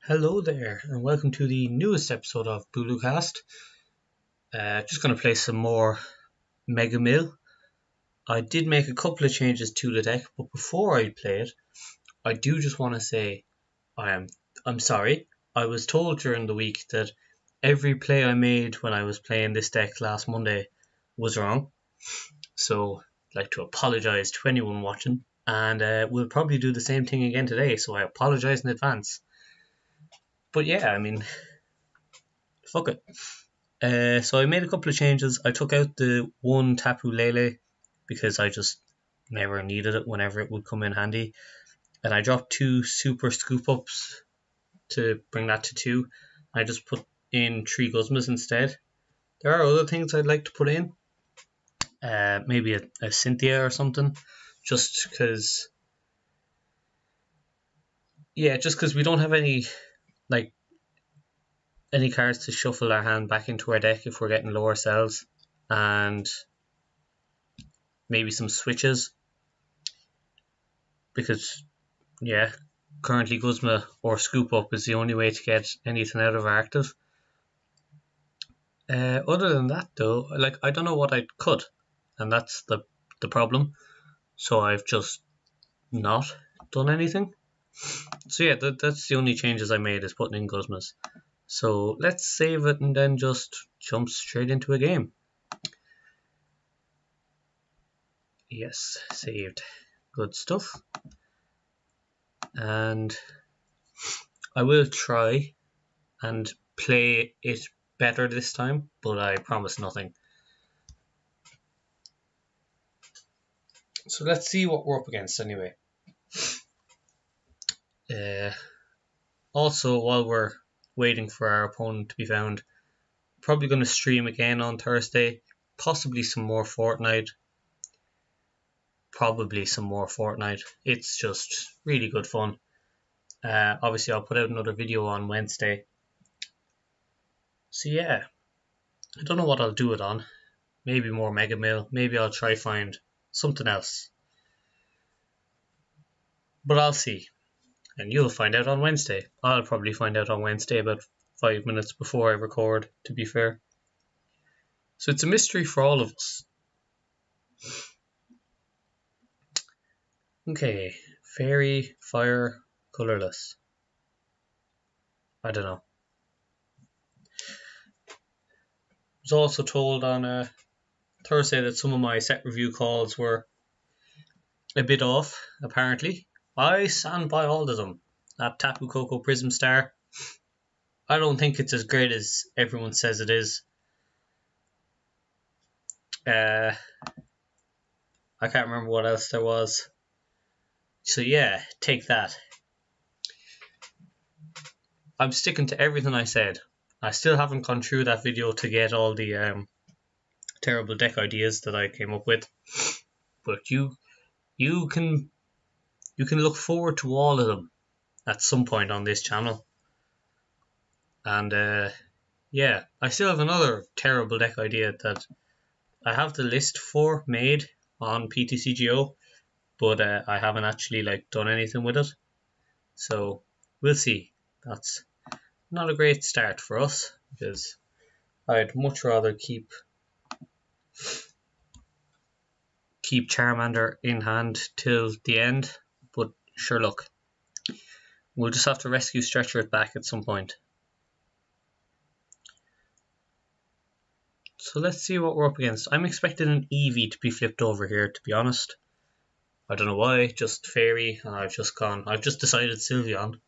Hello there, and welcome to the newest episode of BuluCast. Just going to play some more Meganium Mill. I did make a couple of changes to the deck, but before I play it, I do just want to say I'm sorry. I was told during the week that every play I made when I was playing this deck last Monday was wrong. So I'd like to apologise to anyone watching, and we'll probably do the same thing again today. So I apologise in advance. But yeah, I mean, fuck it. So I made a couple of changes. I took out the one Tapu Lele because I just never needed it whenever it would come in handy. And I dropped two Super Scoop Ups to bring that to two. I just put in three Guzmas instead. There are other things I'd like to put in. Maybe a Cynthia or something. Just because we don't have any cards to shuffle our hand back into our deck if we're getting lower cells, and maybe some switches, because currently Guzma or Scoop Up is the only way to get anything out of our active. Other than that though, I don't know what I'd cut, and that's the problem. So I've just not done anything. So yeah, that's the only changes I made, is putting in Guzmas. So let's save it and then just jump straight into a game. Yes, saved. Good stuff. And I will try and play it better this time, but I promise nothing. So let's see what we're up against anyway. Also, while we're waiting for our opponent to be found, probably going to stream again on Thursday. Possibly some more Fortnite. It's just really good fun. Obviously, I'll put out another video on Wednesday. So yeah, I don't know what I'll do it on. Maybe more Meganium Mill. Maybe I'll try find something else. But I'll see. And you'll find out on Wednesday. I'll probably find out on Wednesday about 5 minutes before I record, to be fair. So it's a mystery for all of us. Okay, fairy, fire, colourless. I don't know. I was also told on Thursday that some of my set review calls were a bit off, apparently. I stand by all of them. That Tapu Koko Prism Star, I don't think it's as great as everyone says it is. I can't remember what else there was. So yeah, take that. I'm sticking to everything I said. I still haven't gone through that video to get all the terrible deck ideas that I came up with. But you can look forward to all of them at some point on this channel. And I still have another terrible deck idea that I have the list for made on PTCGO, but I haven't actually done anything with it. So we'll see. That's not a great start for us, because I'd much rather keep Charmander in hand till the end. But sure, look, we'll just have to rescue Stretcher it back at some point. So let's see what we're up against. I'm expecting an Eevee to be flipped over here, to be honest. I don't know why, just Fairy, and I've just decided Sylveon.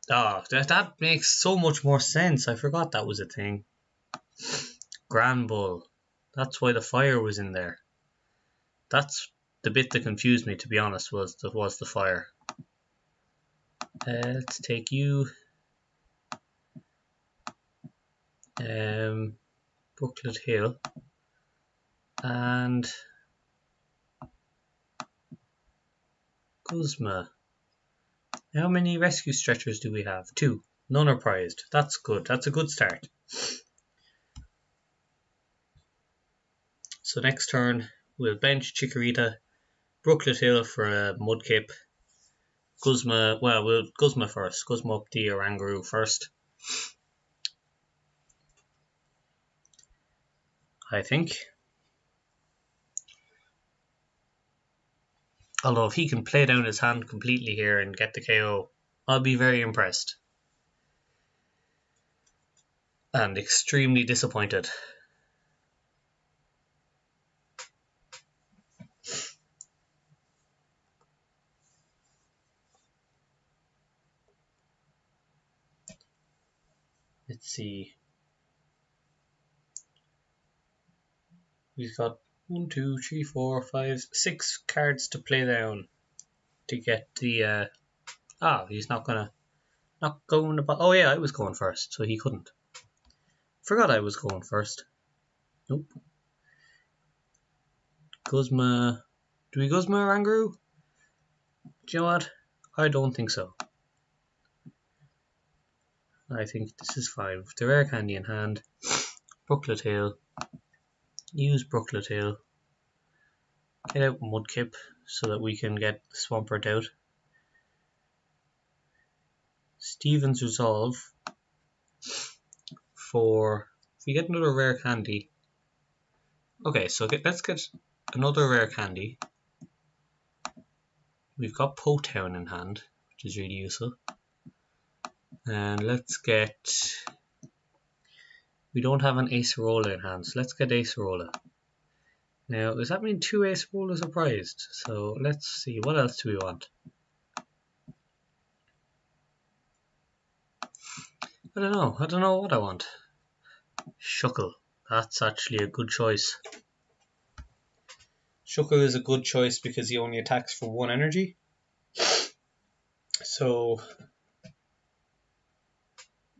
That makes so much more sense. I forgot that was a thing. Granbull. That's why the fire was in there. That's the bit that confused me, to be honest, was the fire. Let's take you. Brooklet Hill. And Guzma. How many rescue stretchers do we have? 2. None are prized. That's good. That's a good start. So next turn, we'll bench Chikorita, Brooklet Hill for a Mudkip, Guzma, well, we'll Guzma first. Guzma up the Oranguru first, I think. Although if he can play down his hand completely here and get the KO, I'll be very impressed. And extremely disappointed. Let's see. We've got 1, 2, 3, 4, 5, 6 cards to play down to get the. He's not going about. Oh yeah, I was going first, so he couldn't. Forgot I was going first. Nope. Guzma. Do we Guzma Oranguru? Do you know what? I don't think so. I think this is fine. With the rare candy in hand, Brooklet Hill. Use Brooklet Hill. Get out Mudkip so that we can get Swampert out. Steven's Resolve for if we get another rare candy. Okay, so let's get another rare candy. We've got Potown in hand, which is really useful. And let's get. We don't have an Acerola in hand, so let's get Acerola. Now, does that mean 2 Acerolas are prized? So let's see, what else do we want? I don't know what I want. Shuckle. That's actually a good choice. Shuckle is a good choice because he only attacks for 1 energy. So,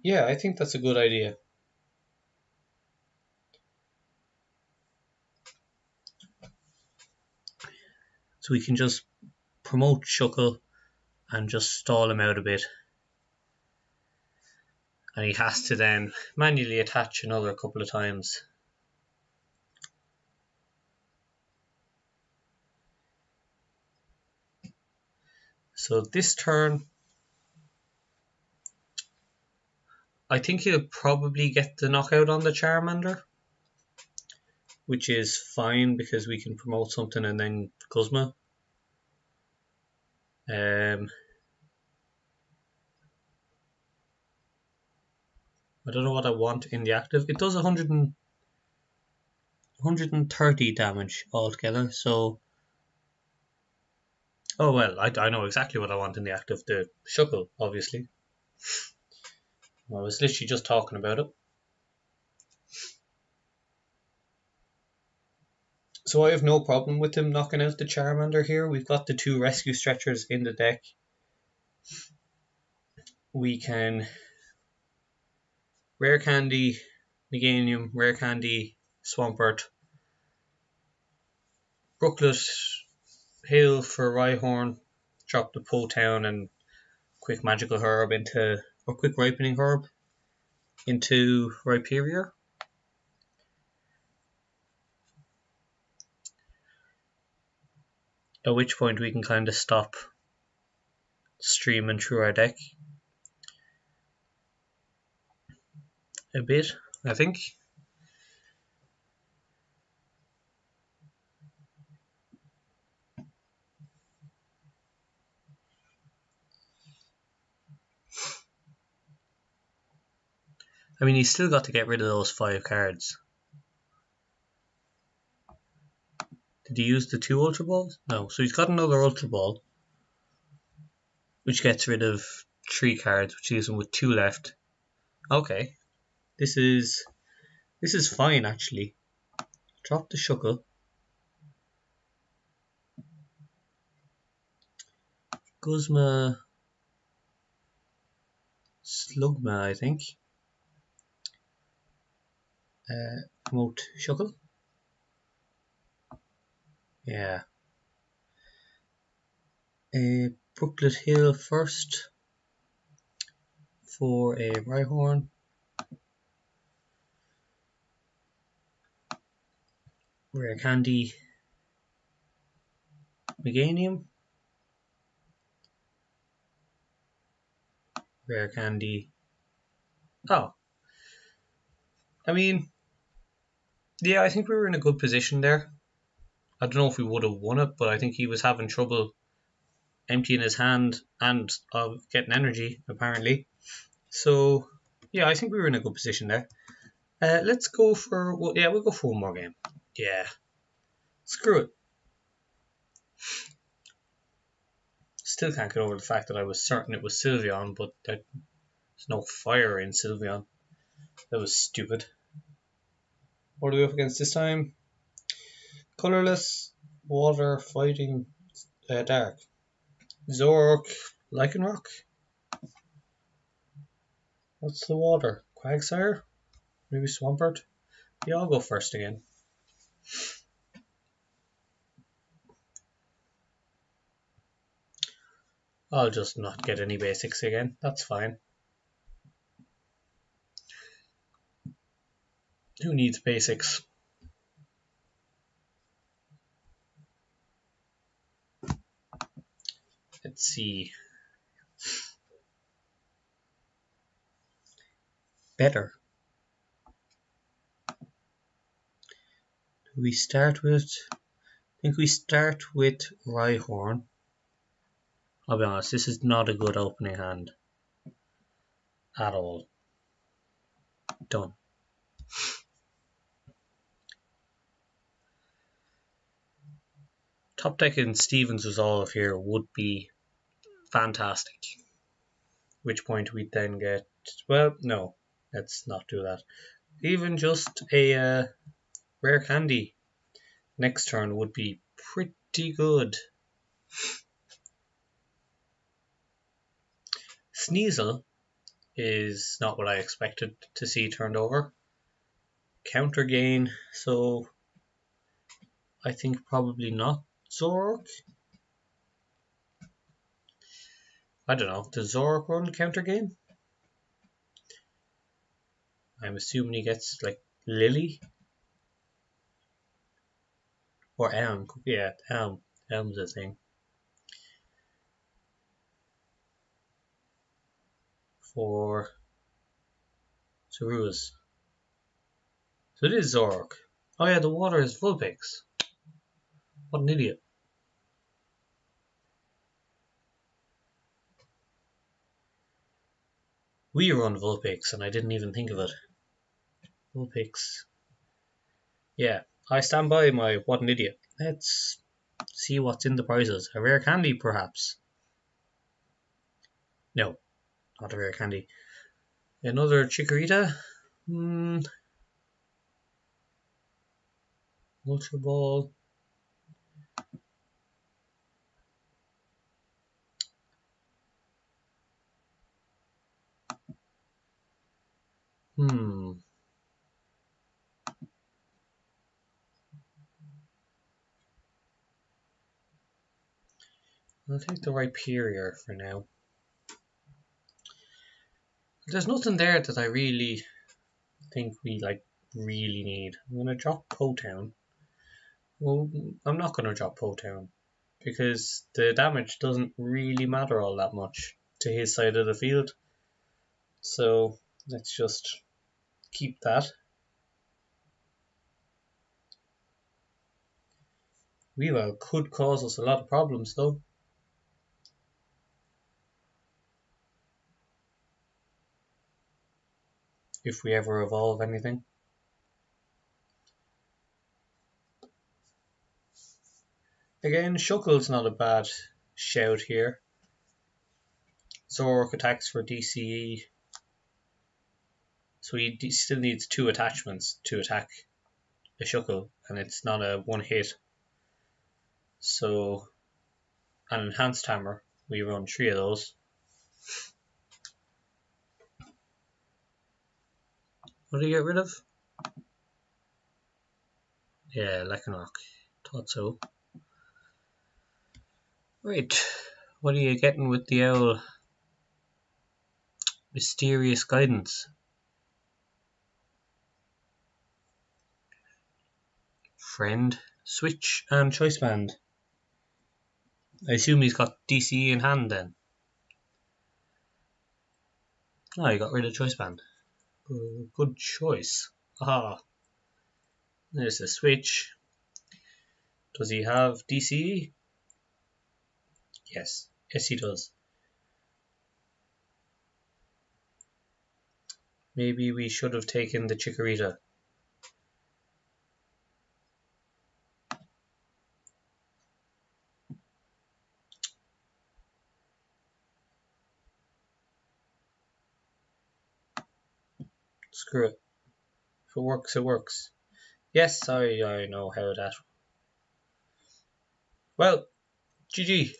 yeah, I think that's a good idea. So we can just promote Shuckle and just stall him out a bit. And he has to then manually attach another couple of times. So this turn, I think he'll probably get the knockout on the Charmander, which is fine because we can promote something and then Guzma. I don't know what I want in the active. It does 130 damage altogether, so... Oh well, I know exactly what I want in the active. The Shuckle, obviously. I was literally just talking about it. So I have no problem with him knocking out the Charmander here. We've got the 2 rescue stretchers in the deck. We can Rare Candy, Meganium, Rare Candy, Swampert, Brooklet Hill for Rhyhorn, drop the Potown and Quick Magical Herb into, or Quick Ripening Herb into Rhyperior. At which point we can kind of stop streaming through our deck a bit, I think. I mean, he's still got to get rid of those 5 cards. Did he use the 2 Ultra Balls? No, so he's got another Ultra Ball, which gets rid of 3 cards, which leaves him with 2 left. Okay, this is fine actually. Drop the Shuckle. Guzma, Slugma, I think. Promote Shuckle. Yeah. Brooklet Hill first for a Rhyhorn. Rare Candy, Meganium. Rare candy. Oh, I mean, yeah, I think we were in a good position there. I don't know if we would have won it, but I think he was having trouble emptying his hand and getting energy, apparently. So, yeah, I think we were in a good position there. Let's go for, well, yeah, we'll go for one more game. Yeah, screw it. Still can't get over the fact that I was certain it was Sylveon, but there's no fire in Sylveon. That was stupid. What are we up against this time? Colorless, water, fighting, dark. Zork, Lycanroc. What's the water? Quagsire? Maybe Swampert? Yeah, I'll go first again. I'll just not get any basics again. That's fine. Who needs basics? Let's see. Better. We start with. I think we start with Rhyhorn. I'll be honest, this is not a good opening hand. At all. Done. Top deck in Stevens Resolve here would be fantastic. Which point we'd then get. Well, no, let's not do that. Even just a rare candy next turn would be pretty good. Sneasel is not what I expected to see turned over. Counter gain, so I think probably not Zork. I don't know, does Zork run counter gain? I'm assuming he gets like Lily or Elm. Yeah, Elm. Elm's a thing. For Saruas. So it is Zork. Oh yeah, the water is Vulpix. What an idiot. We run Vulpix and I didn't even think of it. Vulpix. Yeah, I stand by my what an idiot. Let's see what's in the prizes. A rare candy, perhaps. No, not a rare candy. Another Chikorita? Ultra Ball. I'll take the Rhyperior for now. There's nothing there that I really think we really need. I'm gonna drop Potown. Well, I'm not gonna drop Potown because the damage doesn't really matter all that much to his side of the field. So let's just keep that. Weavile could cause us a lot of problems though. If we ever evolve anything. Again, Shuckle's not a bad shout here. Zork attacks for DCE. So he still needs 2 attachments to attack a Shuckle, and it's not a one hit. So, an Enhanced Hammer, we run 3 of those. What do you get rid of? Yeah, Lycanroc. Thought so. Right, what are you getting with the owl? Mysterious Guidance. Friend, Switch, and Choice Band. I assume he's got DCE in hand then. Oh, you got rid of choice band. Good choice. Ah, there's the switch. Does he have DCE? Yes. Yes, he does. Maybe we should have taken the Chikorita. Screw it. If it works, it works. Yes, I know how that. Well, GG.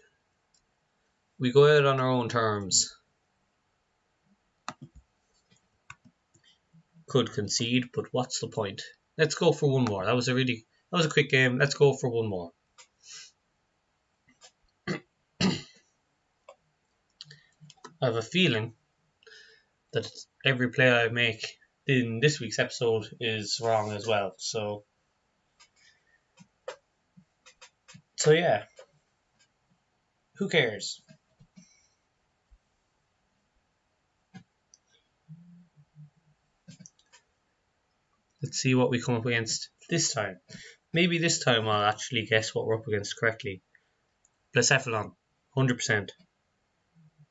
We go out on our own terms. Could concede, but what's the point? Let's go for one more. That was a quick game. Let's go for one more. I have a feeling that every play I make in this week's episode is wrong as well. So yeah, who cares? Let's see what we come up against this time. Maybe this time I'll actually guess what we're up against correctly. Blacephalon, 100%.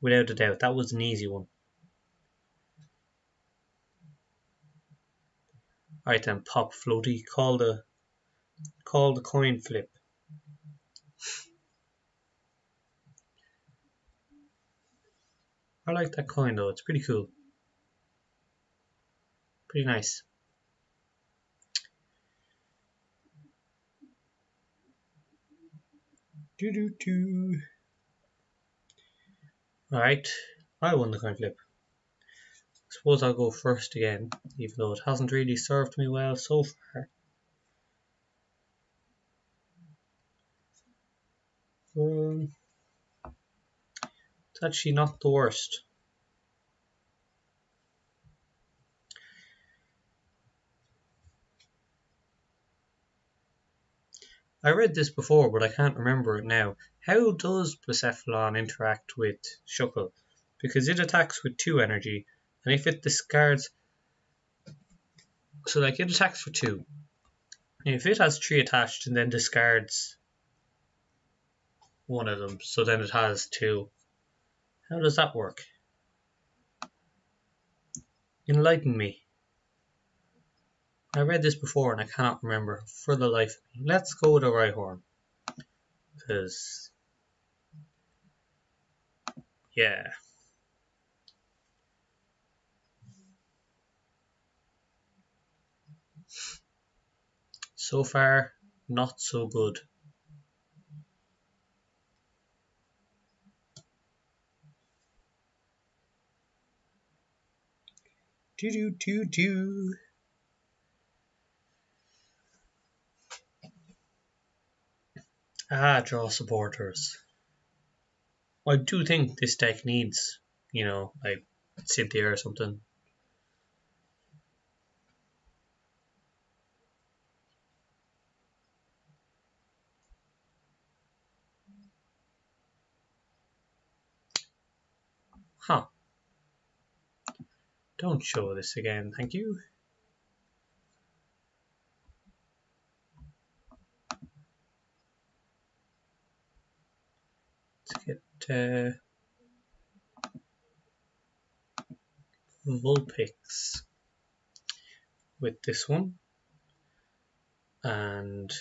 Without a doubt. That was an easy one. Alright then, pop floaty. Call the coin flip. I like that coin though, it's pretty cool. Pretty nice. Doo-doo-doo. Alright, I won the coin flip. Suppose I'll go first again, even though it hasn't really served me well so far. It's actually not the worst. I read this before, but I can't remember it now. How does Blacephalon interact with Shuckle? Because it attacks with 2 energy, and if it discards... So, like, it attacks for 2. If it has 3 attached and then discards one of them, so then it has 2. How does that work? Enlighten me. I read this before and I cannot remember for the life of me. Let's go with a Rhyhorn. Because... yeah. So far, not so good. Do-do-do-do. Draw supporters. I do think this deck needs, like Cynthia or something. Huh. Don't show this again, thank you. Let's get Vulpix with this one. And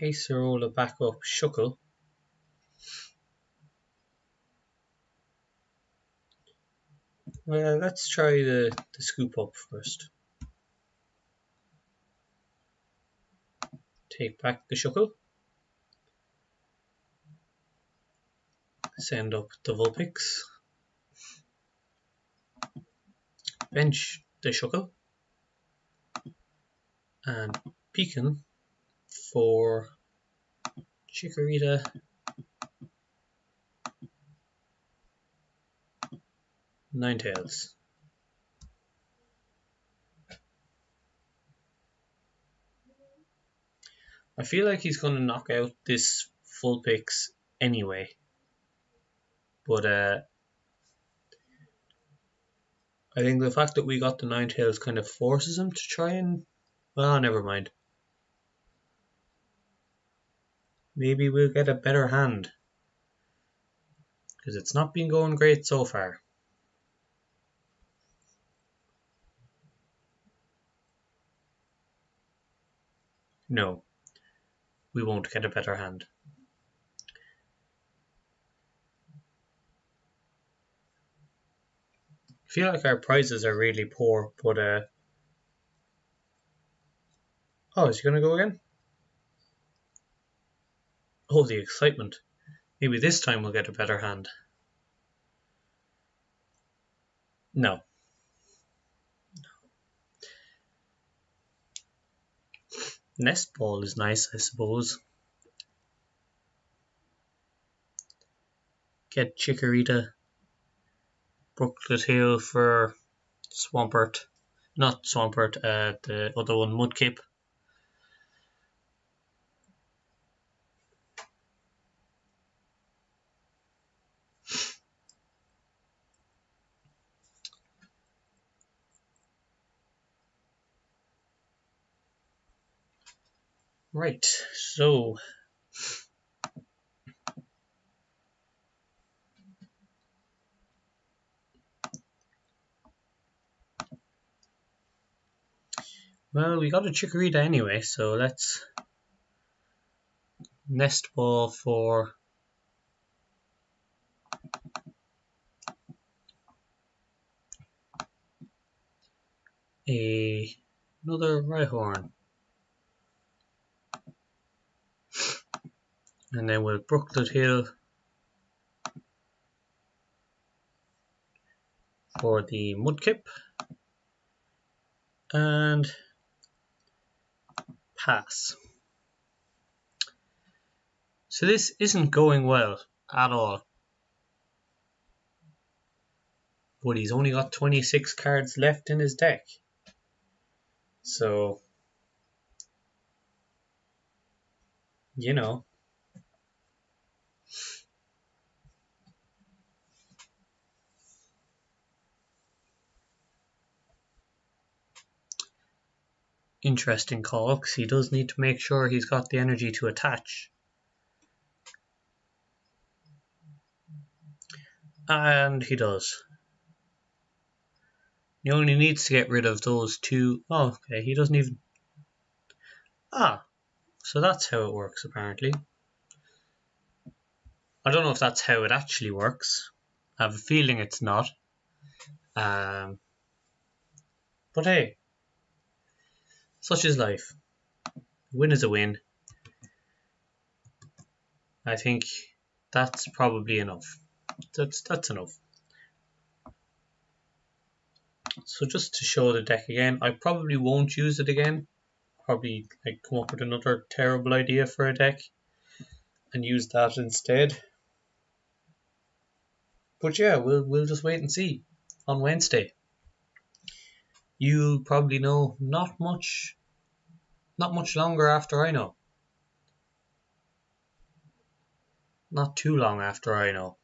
Acerola back up Shuckle. Well, let's try the scoop up first. Take back the Shuckle. Send up the Vulpix. Bench the Shuckle. And Beacon for Chikorita. Ninetales. I feel like he's going to knock out this Vulpix anyway. But I think the fact that we got the 9 tails kind of forces him to try and... Well, never mind. Maybe we'll get a better hand. Because it's not been going great so far. No, we won't get a better hand. I feel like our prizes are really poor, but oh, is he going to go again? Oh, the excitement. Maybe this time we'll get a better hand. No. Nest ball is nice, I suppose. Get Chikorita. Brooklet Hill for Swampert. Not Swampert, the other one, Mudkip. Right, so well, we got a Chikorita anyway, so let's Nest Ball for another Rhyhorn. And then we'll Brooklet Hill for the Mudkip. And pass. So this isn't going well at all. But he's only got 26 cards left in his deck. So, you know. Interesting call, because he does need to make sure he's got the energy to attach. And he does. He only needs to get rid of those two. Oh, okay, he doesn't even... Ah, so that's how it works, apparently. I don't know if that's how it actually works. I have a feeling it's not. But hey, such is life. A win is a win. I think that's probably enough. That's enough. So just to show the deck again, I probably won't use it again. Probably like come up with another terrible idea for a deck and use that instead. But yeah, we'll just wait and see on Wednesday. You'll probably know not much longer after I know. Not too long after I know.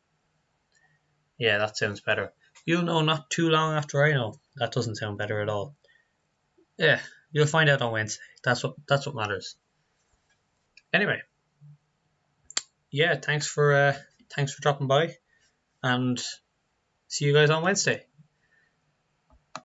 Yeah, that sounds better. You'll know not too long after I know. That doesn't sound better at all. Yeah, you'll find out on Wednesday. That's what matters. Anyway, yeah, thanks for dropping by, and see you guys on Wednesday.